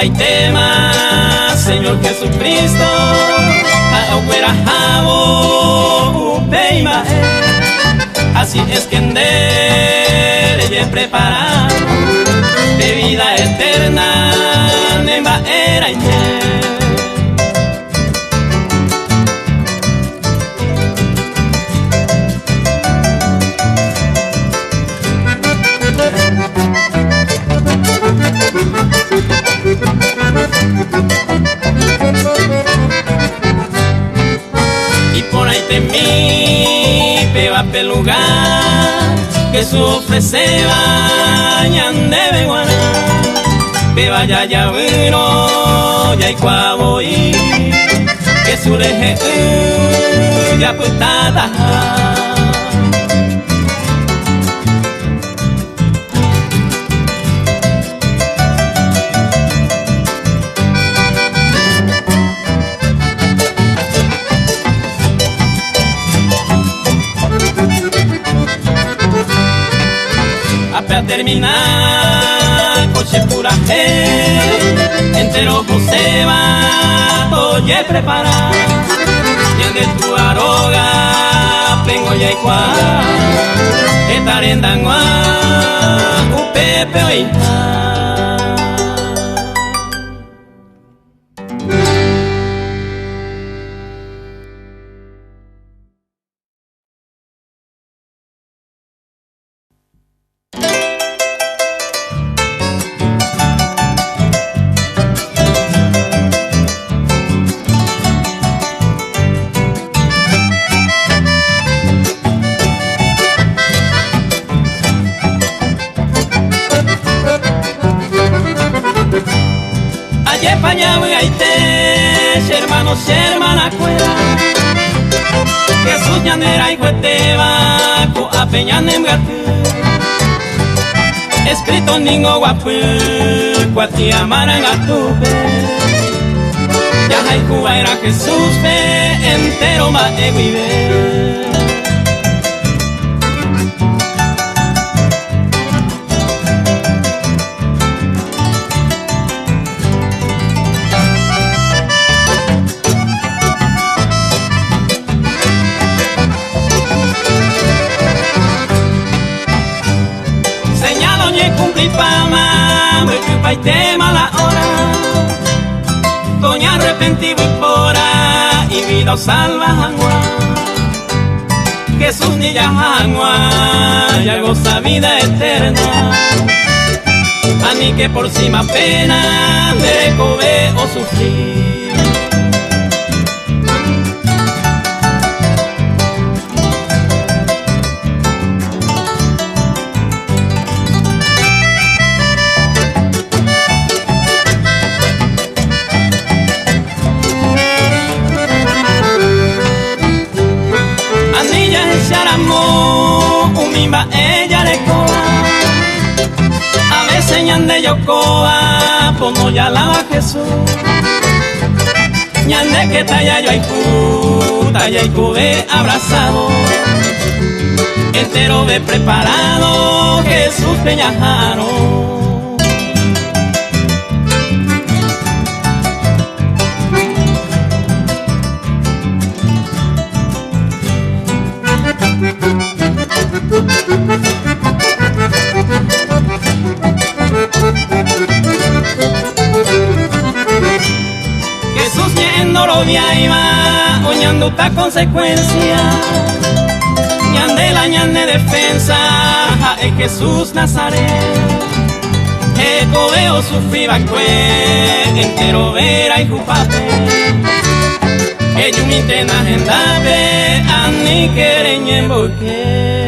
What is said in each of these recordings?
tema, Señor Jesucristo, aguera jabo upeima. Así es que en él he preparado de vida eterna, nemba era y y por ahí te mi peba pel lugar que su ofrece bañan de beguana peba ya ya vino ya y cuavoy que su leje ya putada a terminar coche pura entero José va oye preparar y de tu aroga pengo ya y cuá estaré en dangua un pepe hoy hermanos y hermanas cuera Jesús ñanera y cueteba co apeñan en gatu escrito ningo guapu cuati amaran gatupe ya hay cuba era Jesús me entero ma eguibe pama, me chupa y tema la hora Doña arrepentido y pora y vida o salva jangua Jesús ni ya jangua ya goza vida eterna a mí que por cima pena de cobe o sufrir ella le coba a veces ñande yo coba como ya lava Jesús ñande que talla yo hay talla y cube abrazado entero ve preparado Jesús peñajaro Jesús yendo lo iba oñando esta consecuencia ñande la ñande defensa es Jesús Nazaret veo sufriba cue entero vera y jupate ellos mi tena agendabe a ni queren en boque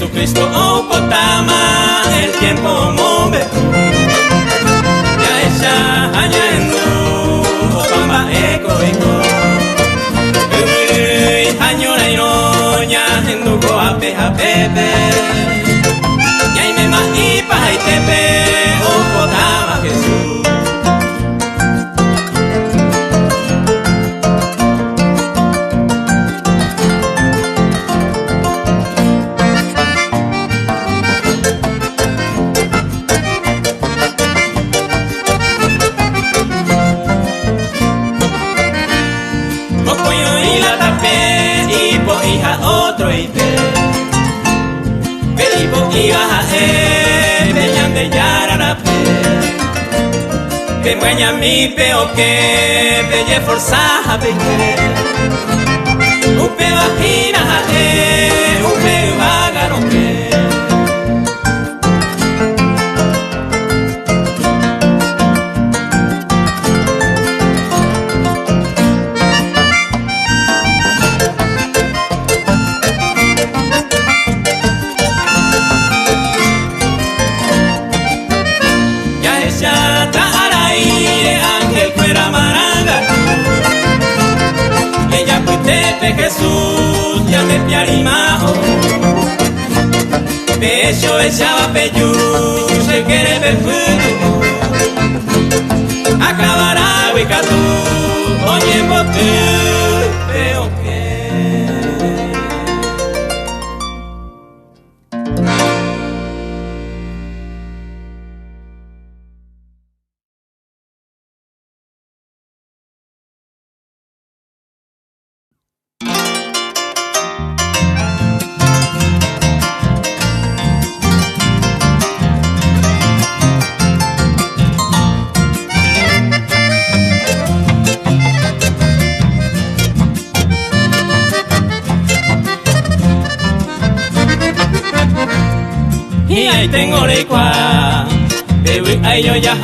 Jesucristo Ocotama, el que que mueña mi peo que belle forza a beque upe vagina upe vagaro que Jesús ya me piarimajo pecho echaba peyu se quiere ver futuro acabará huicatú oye botu veo que y ahí tengo recua, bebé ahí yo ya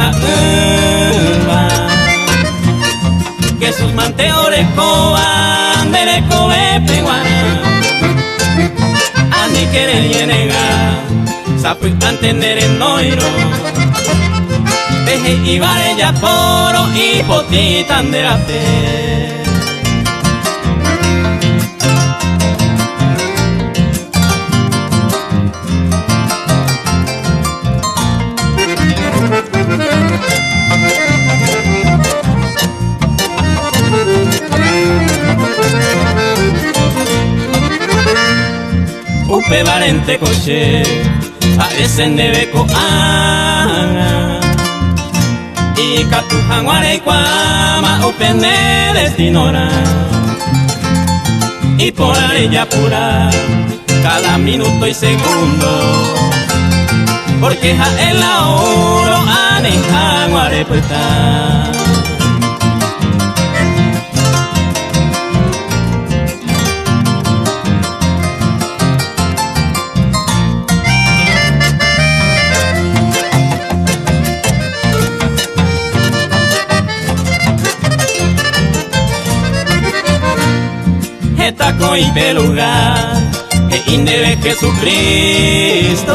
que sus manteos recoban de recobe peguana, a ni querer llegar, sapo entender el noiro, deje y vale ya poro y potita anderate. Upe valente coche, parecen de beco y catujan guarecuama, upende destinora y por ella pura, cada minuto y segundo, porque ja el oro aneja guarepuesta. Taco y pelugar, que indebe Jesucristo.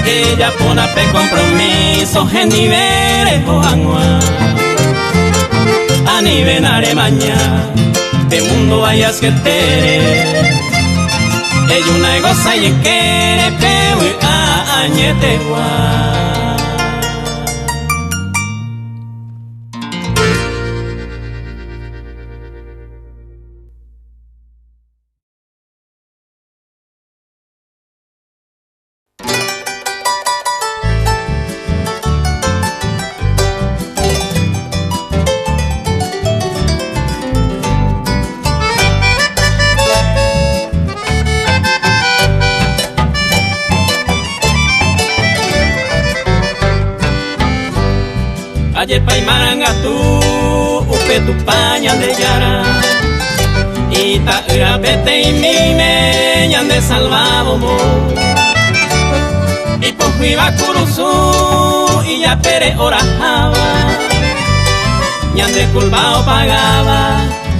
Ella pone pe compromiso, en niveles o anua. A nivel aremaña, de mundo vayas que tere. Ella una goza y quiere peu a añete gua. Ayer pa' y marangatu, upe tu paña de yara y ta urapete y mi meñan de salvado mo y po huiva curuzu y ya pere orajaba ñan de culpao pagaba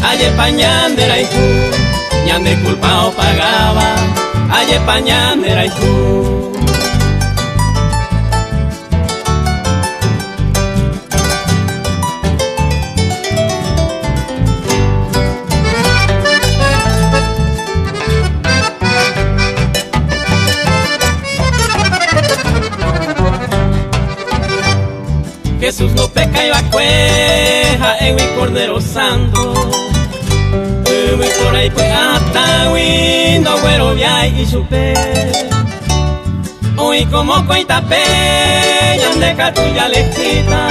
ayer pa' ñandera y tú ñan de culpao pagaba ayer pa' ñandera y tú. Jesús no peca y va cueja en mi cordero santo. Voy por ahí pues hasta no güero viay y supe. Hoy como coita peña de catuya le quita.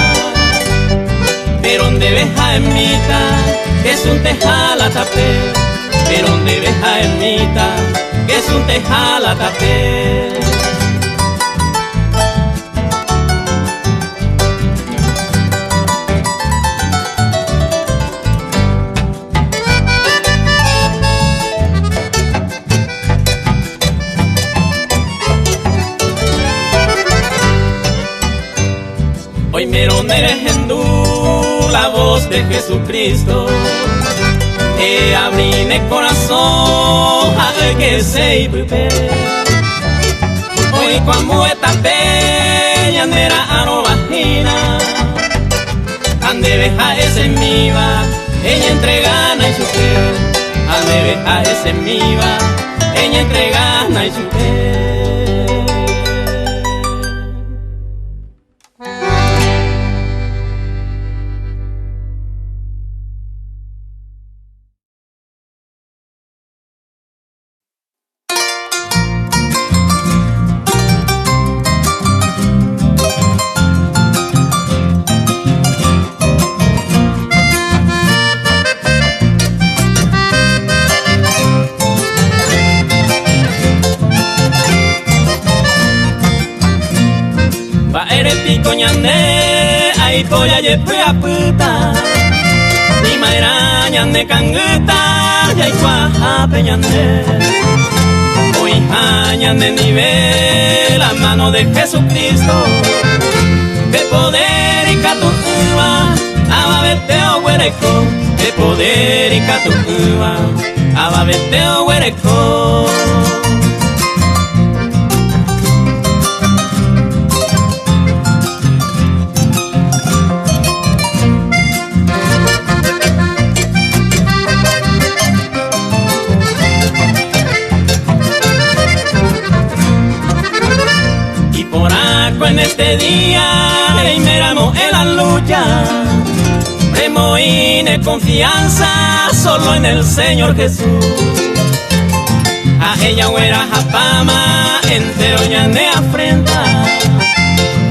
Pero donde veja en mitad, que es un tejala tapé. Pero donde veja en mitad, que es un tejala tapé. Hoy me lo nerejendu la voz de Jesucristo. Abrí el corazón a ver que se ibe. Hoy cuando esta peña nera a no vagina, ande beja ese miva, ella entregana y su fe. Ande beja ese miva, ella entregana y su fe. Ay poya ye pua puta ni mairaña ne canguta ya igual peñande. Hoy jaña ne nivel la mano de Jesucristo de poder y catuba ababeteo huereco de poder y catuba ababeteo huereco. En este día miramos en la lucha, remoine confianza solo en el Señor Jesús. A ella huera japama entero ya ne afrenta,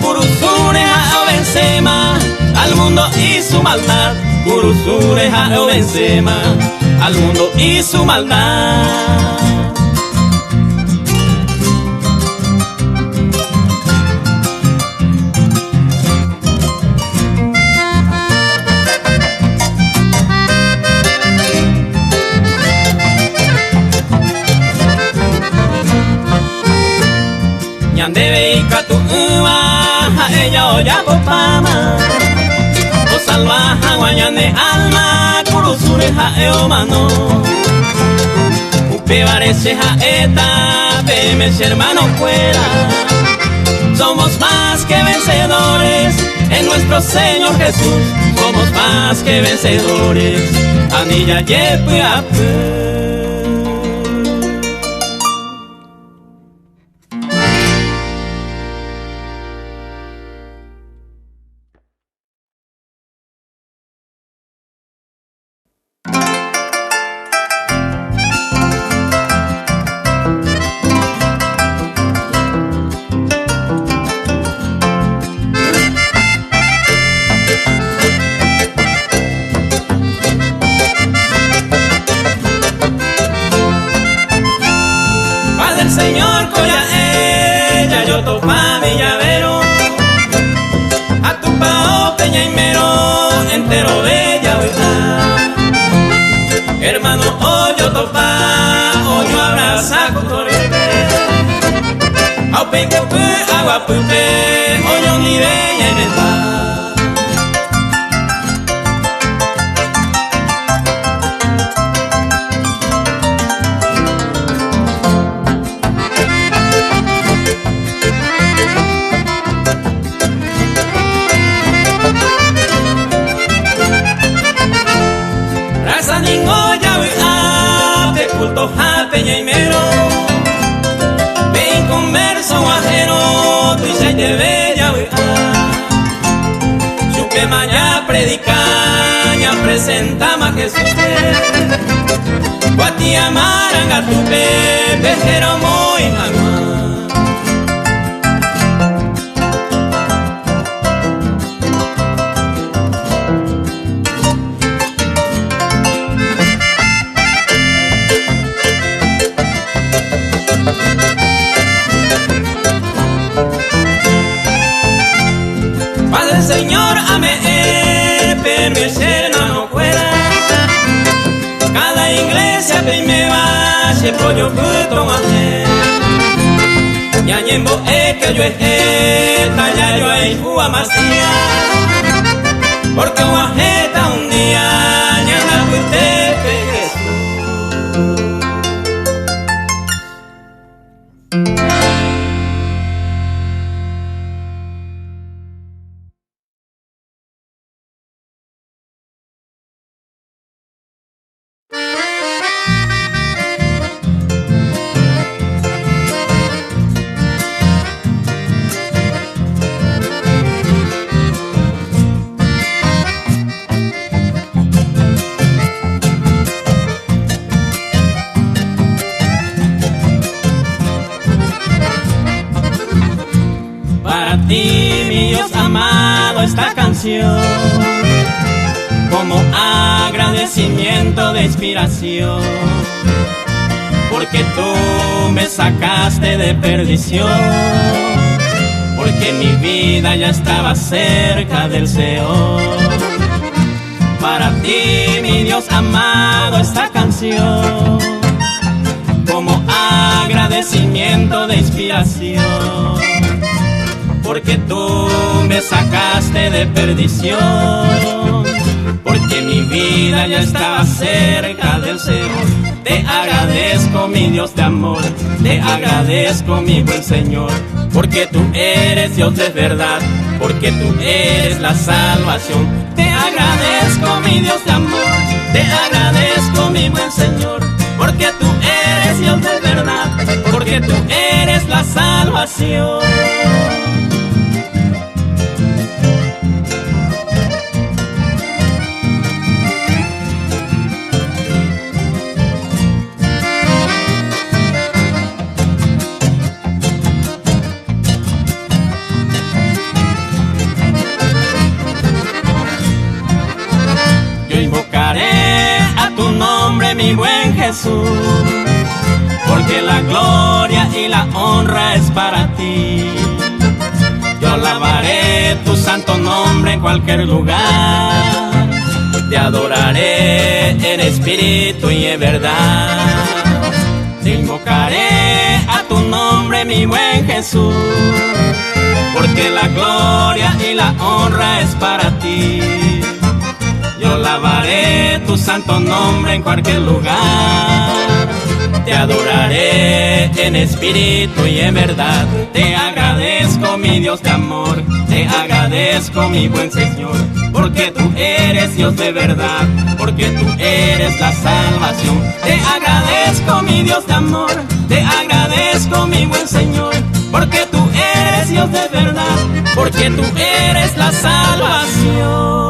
curusure a vencema al mundo y su maldad, curusure a vencema al mundo y su maldad. Debe y tu a ella oya popama o salvaja guayane alma curusure ja eomano upe parece ja eta peme hermano fuera. Somos más que vencedores en nuestro Señor Jesús, somos más que vencedores anilla yepua. Señor coya ella yo topa mi llavero a tu pao peña y mero entero bella hueca. Hermano o yo topa o yo abraza cotorete au penque pu agua pupe o yo ni bella y me va. Culto ja peña y mero, ven converso ajeno, tu y se te bella chupe maña predicaña, presenta ma Jesús, guatia maranga tupe, vejero muy jaguar. Padre Señor, ame mi hermano fuera. Cada iglesia me va, se pollo puto más. ñañembo que yo talla yo huamastia, porque guajeta un día ñana fuiste Para ti, mi Dios amado, esta canción como agradecimiento de inspiración, porque tú me sacaste de perdición, porque mi vida ya estaba cerca del Seol. Para ti, mi Dios amado, esta canción como agradecimiento de inspiración, porque tú me sacaste de perdición, porque mi vida ya estaba cerca del Seol. Te agradezco, mi Dios de amor, te agradezco, mi buen Señor, porque tú eres Dios de verdad, porque tú eres la salvación. Te agradezco, mi Dios de amor, te agradezco, mi buen Señor, porque tú eres Dios de verdad, porque tú eres la salvación. Mi buen Jesús, porque la gloria y la honra es para ti. Yo alabaré tu santo nombre en cualquier lugar, te adoraré en espíritu y en verdad. Te invocaré a tu nombre, mi buen Jesús, porque la gloria y la honra es para ti. Yo alabaré tu santo nombre en cualquier lugar, te adoraré en espíritu y en verdad. Te agradezco, mi Dios de amor, te agradezco, mi buen Señor, porque tú eres Dios de verdad, porque tú eres la salvación. Te agradezco, mi Dios de amor, te agradezco, mi buen Señor, porque tú eres Dios de verdad, porque tú eres la salvación.